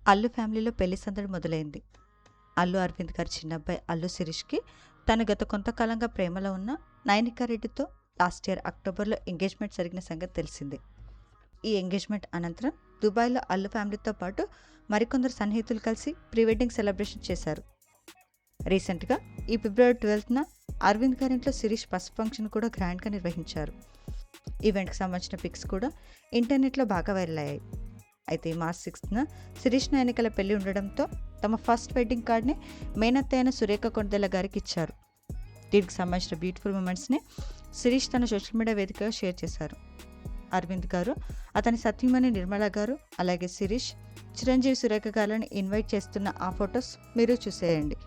అల్లు ఫ్యామిలీలో పెళ్లి సందడి మొదలైంది. అల్లు అరవింద్ గారి చిన్నబ్బాయి అల్లు శిరీష్‌కి తను గత కొంతకాలంగా ప్రేమలో ఉన్న నైనికా రెడ్డితో లాస్ట్ ఇయర్ అక్టోబర్‌లో ఎంగేజ్‌మెంట్ జరిగిన సంగతి తెలిసిందే. ఈ ఎంగేజ్‌మెంట్ అనంతరం దుబాయ్‌లో అల్లు ఫ్యామిలీతో పాటు మరికొందరు సన్నిహితులు కలిసి ప్రీ వెడ్డింగ్ సెలబ్రేషన్ చేశారు. రీసెంట్‌గా ఈ ఫిబ్రవరి 12న అరవింద్ గారింట్లో శిరీష్ పసుపు ఫంక్షన్ కూడా గ్రాండ్‌గా నిర్వహించారు. ఈవెంట్‌కి సంబంధించిన పిక్స్ కూడా ఇంటర్నెట్‌లో బాగా వైరల్ అయ్యాయి. అయితే మార్చ్ 6న శిరీష్ నయనికల పెళ్లి ఉండడంతో తమ ఫస్ట్ వెడ్డింగ్ కార్డ్ని మేనత్త అయిన సురేఖ కొండెల గారికి ఇచ్చారు. దీనికి సంబంధించిన బ్యూటిఫుల్ మూమెంట్స్ని శిరీష్ తన సోషల్ మీడియా వేదికగా షేర్ చేశారు. అరవింద్ గారు, అతని సతీమణి నిర్మల గారు, అలాగే శిరీష్, చిరంజీవి సురేఖ గారిని ఇన్వైట్ చేస్తున్న ఆ ఫొటోస్ మీరు చూసేయండి.